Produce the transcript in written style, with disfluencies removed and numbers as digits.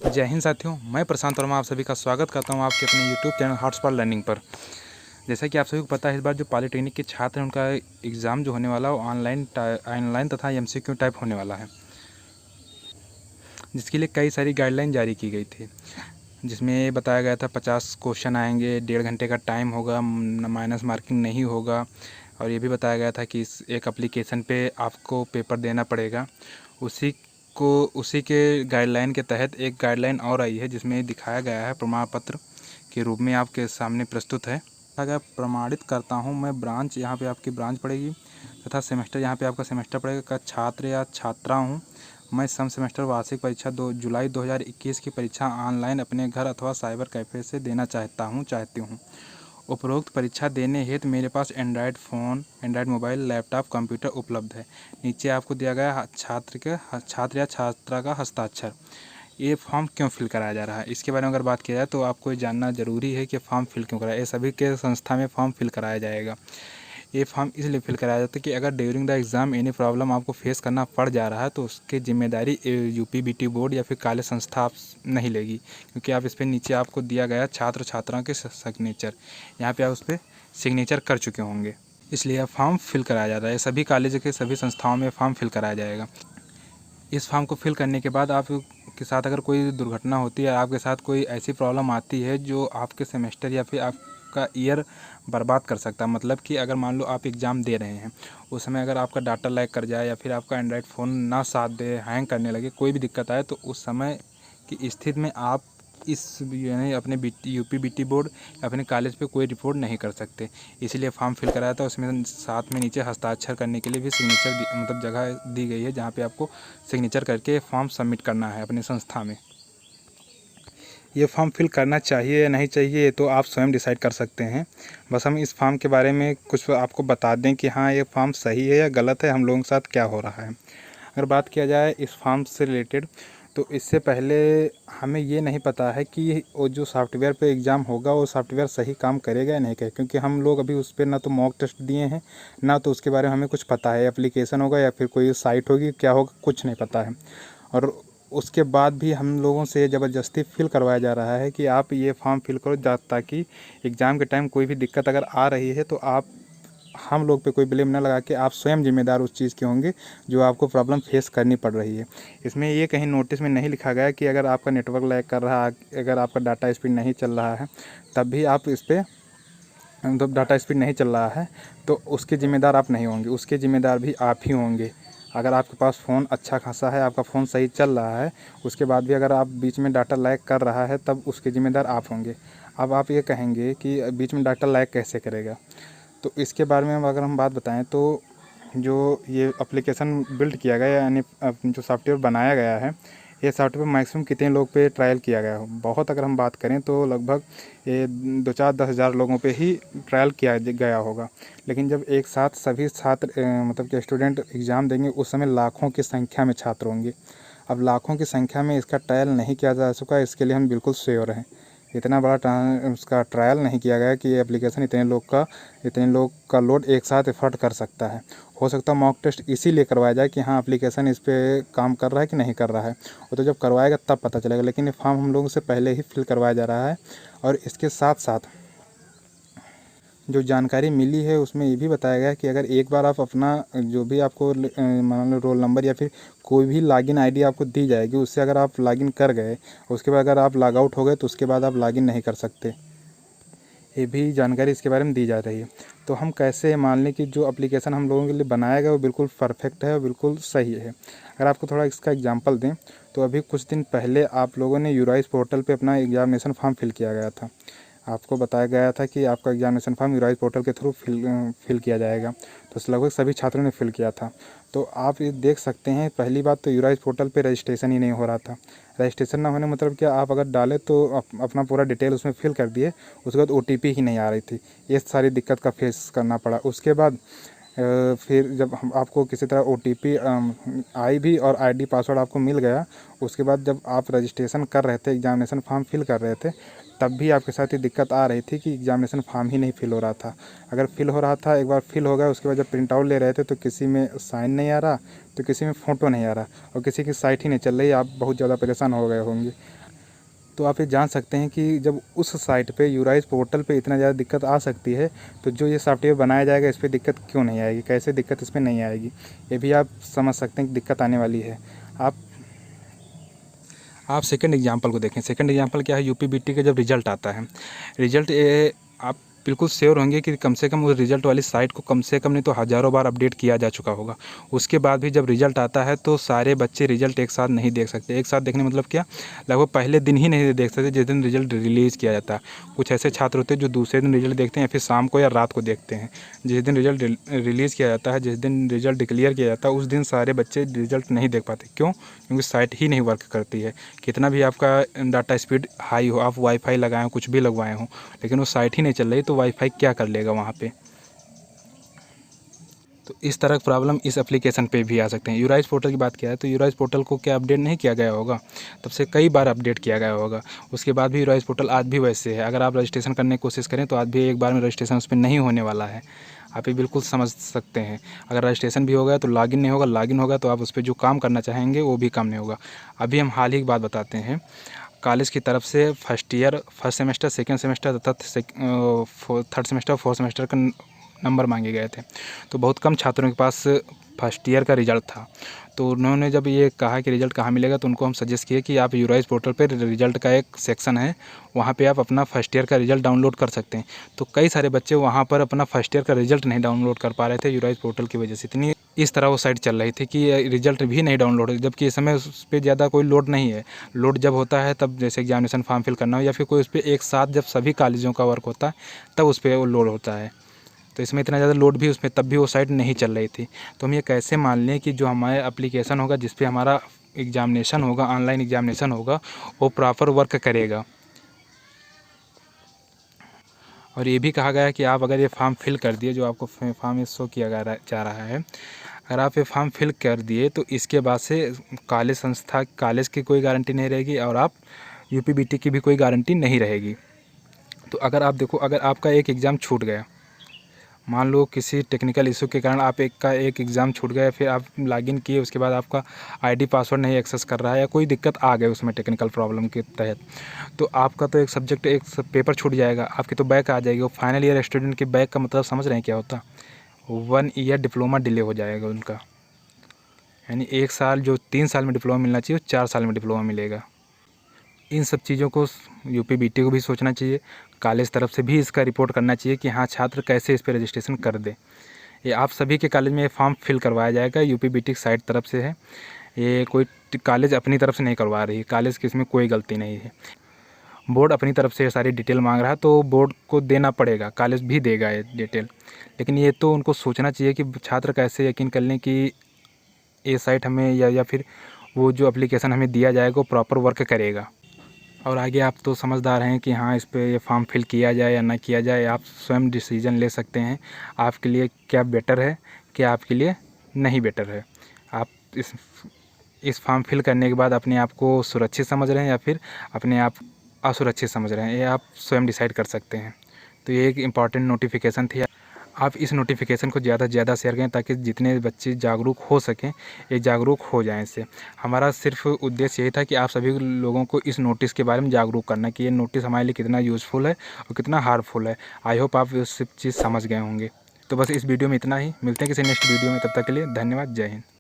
जय हिंद साथियों, मैं प्रशांत वर्मा आप सभी का स्वागत करता हूं आपके अपने यूट्यूब चैनल हॉटस्पॉट लर्निंग पर। जैसा कि आप सभी को पता है, इस बार जो पॉलिटेक्निक के छात्र हैं उनका एग्ज़ाम जो होने वाला है वो ऑनलाइन तथा एमसीक्यू टाइप होने वाला है, जिसके लिए कई सारी गाइडलाइन जारी की गई थी। जिसमें बताया गया था 50 क्वेश्चन आएंगे, 1.5 घंटे का टाइम होगा, माइनस मार्किंग नहीं होगा। और ये भी बताया गया था कि इस एक एप्लीकेशन पे आपको पेपर देना पड़ेगा। उसी के गाइडलाइन के तहत एक गाइडलाइन और आई है, जिसमें दिखाया गया है प्रमाण पत्र के रूप में आपके सामने प्रस्तुत है। अगर प्रमाणित करता हूँ मैं ब्रांच, यहाँ पे आपकी ब्रांच पड़ेगी, तथा सेमेस्टर यहाँ पे आपका सेमेस्टर पड़ेगा का छात्र या छात्रा हूँ। मैं सम सेमेस्टर वार्षिक परीक्षा 2 जुलाई 2021 की परीक्षा ऑनलाइन अपने घर अथवा साइबर कैफ़े से देना चाहती हूँ। उपरोक्त परीक्षा देने हेतु मेरे पास Android phone, Android mobile, laptop, computer उपलब्ध है। नीचे आपको दिया गया छात्र या छात्रा का हस्ताक्षर। ये फॉर्म क्यों फिल कराया जा रहा है, इसके बारे में अगर बात किया जाए तो आपको ये जानना ज़रूरी है कि फ़ॉर्म फिल क्यों कराया। ये सभी के संस्था में फॉर्म फिल कराया जाएगा। ये फॉर्म इसलिए फिल कराया जाता है कि अगर during the exam any problem आपको फेस करना पड़ जा रहा है तो उसकी जिम्मेदारी यूपीबीटी बोर्ड या फिर कॉलेज संस्था आप नहीं लेगी, क्योंकि आप इस पर नीचे आपको दिया गया छात्र छात्राओं के सिग्नेचर, यहाँ पे आप उस पर सिग्नेचर कर चुके होंगे, इसलिए फॉर्म फिल कराया जाता है। सभी कॉलेज के सभी संस्थाओं में फॉर्म फिल कराया जाएगा। इस फॉर्म को फिल करने के बाद आप के साथ अगर कोई दुर्घटना होती है, आपके साथ कोई ऐसी प्रॉब्लम आती है जो आपके सेमेस्टर या फिर आपका ईयर बर्बाद कर सकता है, मतलब कि अगर मान लो आप एग्ज़ाम दे रहे हैं, उस समय अगर आपका डाटा लैग कर जाए या फिर आपका एंड्रॉयड फ़ोन ना साथ दे, हैंग करने लगे, कोई भी दिक्कत आए, तो उस समय की स्थिति में आप इस यानी अपने यूपीबीटी बोर्ड या अपने कॉलेज पे कोई रिपोर्ट नहीं कर सकते। इसीलिए फॉर्म फिल कराया था। उसमें साथ में नीचे हस्ताक्षर करने के लिए भी सिग्नेचर मतलब जगह दी गई है, जहाँ पे आपको सिग्नेचर करके फॉर्म सबमिट करना है अपनी संस्था में। ये फॉर्म फिल करना चाहिए या नहीं चाहिए तो आप स्वयं डिसाइड कर सकते हैं। बस हम इस फॉर्म के बारे में कुछ आपको बता दें कि हाँ, ये फॉर्म सही है या गलत है, हम लोगों के साथ क्या हो रहा है। अगर बात किया जाए इस फॉर्म से रिलेटेड, तो इससे पहले हमें ये नहीं पता है कि वो जो सॉफ्टवेयर पे एग्ज़ाम होगा वो सॉफ्टवेयर सही काम करेगा या नहीं करेगा, क्योंकि हम लोग अभी उस पर ना तो मॉक टेस्ट दिए हैं, ना तो उसके बारे में हमें कुछ पता है। एप्लीकेशन होगा या फिर कोई साइट होगी, क्या होगा कुछ नहीं पता है। और उसके बाद भी हम लोगों से ज़बरदस्ती फिल करवाया जा रहा है कि आप ये फॉर्म फिल करो, ताकि एग्ज़ाम के टाइम कोई भी दिक्कत अगर आ रही है तो आप हम लोग पे कोई ब्लेम ना लगा के आप स्वयं जिम्मेदार उस चीज़ के होंगे जो आपको प्रॉब्लम फेस करनी पड़ रही है। इसमें ये कहीं नोटिस में नहीं लिखा गया कि अगर आपका नेटवर्क लैग कर रहा है, अगर आपका डाटा स्पीड नहीं चल रहा है, तब भी आप इस पर मतलब डाटा स्पीड नहीं चल रहा है तो उसके ज़िम्मेदार आप नहीं होंगे, उसके ज़िम्मेदार भी आप ही होंगे। अगर आपके पास फ़ोन अच्छा खासा है, आपका फ़ोन सही चल रहा है, उसके बाद भी अगर आप बीच में डाटा लैग कर रहा है, तब उसके ज़िम्मेदार आप होंगे। अब आप ये कहेंगे कि बीच में डाटा लैग कैसे करेगा, तो इसके बारे में अगर हम बात बताएं तो जो ये एप्लीकेशन बिल्ड किया गया यानी जो सॉफ्टवेयर बनाया गया है, ये सॉफ्टवेयर मैक्सिमम कितने लोग पे ट्रायल किया गया हो, बहुत अगर हम बात करें तो लगभग ये 2-4-10 हज़ार लोगों पे ही ट्रायल किया गया होगा। लेकिन जब एक साथ सभी छात्र मतलब कि स्टूडेंट एग्ज़ाम देंगे, उस समय लाखों की संख्या में छात्र होंगे। अब लाखों की संख्या में इसका ट्रायल नहीं किया जा चुका, इसके लिए हम बिल्कुल श्योर हैं। इतना बड़ा उसका ट्रायल नहीं किया गया कि ये एप्लीकेशन इतने लोग का लोड एक साथ एफर्ट कर सकता है। हो सकता है मॉक टेस्ट इसीलिए करवाया जाए कि हाँ, एप्लीकेशन इस पे काम कर रहा है कि नहीं कर रहा है, वो तो जब करवाएगा तब पता चलेगा। लेकिन ये फॉर्म हम लोगों से पहले ही फिल करवाया जा रहा है। और इसके साथ साथ जो जानकारी मिली है उसमें ये भी बताया गया है कि अगर एक बार आप अपना जो भी आपको मान लो रोल नंबर या फिर कोई भी लॉगिन आईडी आपको दी जाएगी, उससे अगर आप लॉगिन कर गए, उसके बाद अगर आप लॉग आउट हो गए तो उसके बाद आप लॉगिन नहीं कर सकते। ये भी जानकारी इसके बारे में दी जा रही है। तो हम कैसे मान लें कि जो एप्लीकेशन हम लोगों के लिए बनाया गया वो बिल्कुल परफेक्ट है और बिल्कुल सही है। अगर आपको थोड़ा इसका एग्जांपल दें तो अभी कुछ दिन पहले आप लोगों ने यूराइस पोर्टल पे अपना एग्जामिनेशन फॉर्म फिल किया गया था। आपको बताया गया था कि आपका एग्जामिनेशन फॉर्म यूराइस पोर्टल के थ्रू फिल किया जाएगा, तो लगभग सभी छात्रों ने फिल किया था। तो आप ये देख सकते हैं, पहली बात तो यूराइस पोर्टल पे रजिस्ट्रेशन ही नहीं हो रहा था। रजिस्ट्रेशन ना होने मतलब क्या, आप अगर डालें तो अपना पूरा डिटेल उसमें फिल कर दिए, उसके बाद ओटीपी ही नहीं आ रही थी। ये सारी दिक्कत का फेस करना पड़ा। उसके बाद फिर जब हम आपको किसी तरह ओटीपी आई भी और आईडी पासवर्ड आपको मिल गया, उसके बाद जब आप रजिस्ट्रेशन कर रहे थे, एग्जामिनेशन फॉर्म फिल कर रहे थे, तब भी आपके साथ ये दिक्कत आ रही थी कि एग्जामिनेशन फॉर्म ही नहीं फिल हो रहा था। अगर फिल हो रहा था, एक बार फिल हो गया, उसके बाद जब प्रिंट आउट ले रहे थे तो किसी में साइन नहीं आ रहा, तो किसी में फ़ोटो नहीं आ रहा और किसी की साइट ही नहीं चल रही। आप बहुत ज़्यादा परेशान हो गए होंगे। तो आप ये जान सकते हैं कि जब उस साइट पे यूराइज पोर्टल पे इतना ज़्यादा दिक्कत आ सकती है, तो जो ये सॉफ्टवेयर बनाया जाएगा इस पर दिक्कत क्यों नहीं आएगी, कैसे दिक्कत इस पर नहीं आएगी, ये भी आप समझ सकते हैं कि दिक्कत आने वाली है। आप सेकंड एग्जांपल को देखें। सेकंड एग्जांपल क्या है, यूपीबीटी का जब रिज़ल्ट आता है, रिज़ल्ट आप बिल्कुल श्योर होंगे कि कम से कम उस रिज़ल्ट वाली साइट को कम से कम नहीं तो हज़ारों बार अपडेट किया जा चुका होगा। उसके बाद भी जब रिज़ल्ट आता है तो सारे बच्चे रिज़ल्ट एक साथ नहीं देख सकते। एक साथ देखने मतलब क्या, लगभग पहले दिन ही नहीं देख सकते जिस दिन रिज़ल्ट रिलीज़ किया जाता है। कुछ ऐसे छात्र होते हैं जो दूसरे दिन रिज़ल्ट देखते हैं या फिर शाम को या रात को देखते हैं। जिस दिन रिज़ल्ट रिलीज़ किया जाता है, जिस दिन रिज़ल्ट डिक्लेयर किया जाता है, उस दिन सारे बच्चे रिज़ल्ट नहीं देख पाते। क्यों? क्योंकि साइट ही नहीं वर्क करती है। कितना भी आपका डाटा स्पीड हाई हो, आप वाईफाई लगाएं हो, कुछ भी लगवाए हों, लेकिन वो साइट ही नहीं चल रही तो वाईफाई क्या कर लेगा वहाँ पे। तो इस तरह का प्रॉब्लम इस एप्लीकेशन पे भी आ सकते हैं। यूराइज पोर्टल की बात किया है तो यूराइज पोर्टल को क्या अपडेट नहीं किया गया होगा, तब से कई बार अपडेट किया गया होगा। उसके बाद भी यूराइज पोर्टल आज भी वैसे है। अगर आप रजिस्ट्रेशन करने की कोशिश करें तो आज भी एक बार में रजिस्ट्रेशन उस पर नहीं होने वाला है। आप ये बिल्कुल समझ सकते हैं। अगर रजिस्ट्रेशन भी हो गया तो लॉगिन नहीं होगा, लॉगिन होगा तो आप उस पर जो काम करना चाहेंगे वो भी काम नहीं होगा। अभी हम हाल ही की बात बताते हैं। कॉलेज की तरफ से first year, first semester, second semester तथा थर्ड सेमेस्टर, फोर्थ सेमेस्टर का नंबर मांगे गए थे। तो बहुत कम छात्रों के पास फर्स्ट ईयर का रिज़ल्ट था। तो उन्होंने जब ये कहा कि रिज़ल्ट कहाँ मिलेगा, तो उनको हम सजेस्ट किए कि आप यूराइज पोर्टल पे रिज़ल्ट का एक सेक्शन है, वहाँ पे आप अपना फर्स्ट ईयर का रिज़ल्ट डाउनलोड कर सकते हैं। तो कई सारे बच्चे वहाँ पर अपना फर्स्ट ईयर का रिज़ल्ट नहीं डाउनलोड कर पा रहे थे यूराइज पोर्टल की वजह से। इतनी इस तरह वो साइट चल रही थी कि रिज़ल्ट भी नहीं डाउनलोड हो, जबकि इस समय उस पर ज़्यादा कोई लोड नहीं है। लोड जब होता है तब, जैसे एग्जामिनेशन फॉर्म फिल करना हो या फिर कोई उस पर एक साथ जब सभी कॉलेजों का वर्क होता है तब उस पर वो लोड होता है। तो इसमें इतना ज़्यादा लोड भी उसमें तब भी वो साइट नहीं चल रही थी। तो हम ये कैसे मान लें कि जो हमारा एप्लीकेशन होगा जिस पे हमारा एग्जामिनेशन होगा, ऑनलाइन एग्जामिनेशन होगा, वो प्रॉपर वर्क करेगा। और ये भी कहा गया है कि आप अगर ये फॉर्म फिल कर दिए, जो आपको फॉर्म शो किया जा रहा है, अगर आप ये फॉर्म फिल कर दिए तो इसके बाद से कॉलेज संस्था, कॉलेज की कोई गारंटी नहीं रहेगी और आप यूपीबीटी की भी कोई गारंटी नहीं रहेगी। तो अगर आप देखो, अगर आपका एक एग्ज़ाम छूट गया, मान लो किसी टेक्निकल इशू के कारण आप एक एग्ज़ाम छूट गया, फिर आप लॉगिन किए, उसके बाद आपका आईडी पासवर्ड नहीं एक्सेस कर रहा है या कोई दिक्कत आ गई उसमें टेक्निकल प्रॉब्लम के तहत, तो आपका तो एक सब्जेक्ट, एक पेपर छूट जाएगा, आपकी तो बैक आ जाएगी। वो फाइनल ईयर स्टूडेंट के बैक का मतलब समझ रहे हैं क्या होता? 1 ईयर डिप्लोमा डिले हो जाएगा उनका। यानी 1 साल, जो 3 साल में डिप्लोमा मिलना चाहिए वो 4 साल में डिप्लोमा मिलेगा। इन सब चीज़ों को यूपीबीटी को भी सोचना चाहिए। कॉलेज तरफ से भी इसका रिपोर्ट करना चाहिए कि हाँ, छात्र कैसे इस पर रजिस्ट्रेशन कर दे। ये आप सभी के कॉलेज में ये फॉर्म फिल करवाया जाएगा, यूपीबीटी की साइट तरफ से है। ये कोई कॉलेज अपनी तरफ से नहीं करवा रही, कॉलेज की इसमें कोई गलती नहीं है। बोर्ड अपनी तरफ से सारी डिटेल मांग रहा है तो बोर्ड को देना पड़ेगा, कॉलेज भी देगा ये डिटेल। लेकिन ये तो उनको सोचना चाहिए कि छात्र कैसे यकीन कर लें कि ये साइट हमें या फिर वो जो एप्लीकेशन हमें दिया जाएगा वो प्रॉपर वर्क करेगा। और आगे आप तो समझदार हैं कि हाँ, इस पे ये फॉर्म फिल किया जाए या ना किया जाए, आप स्वयं डिसीजन ले सकते हैं आपके लिए क्या बेटर है, क्या आपके लिए नहीं बेटर है। आप इस फॉर्म फिल करने के बाद अपने आप को सुरक्षित समझ रहे हैं या फिर अपने आप असुरक्षित समझ रहे हैं, ये आप स्वयं डिसाइड कर सकते हैं। तो ये एक इम्पॉर्टेंट नोटिफिकेशन थी। आप इस नोटिफिकेशन को ज़्यादा से ज़्यादा शेयर करें ताकि जितने बच्चे जागरूक हो सकें, ये जागरूक हो जाएं इससे। हमारा सिर्फ उद्देश्य यही था कि आप सभी लोगों को इस नोटिस के बारे में जागरूक करना कि ये नोटिस हमारे लिए कितना यूज़फुल है और कितना हार्मफुल है। आई होप आप ये सब चीज़ समझ गए होंगे। तो बस इस वीडियो में इतना ही, मिलते हैं किसी नेक्स्ट वीडियो में, तब तक के लिए धन्यवाद, जय हिंद।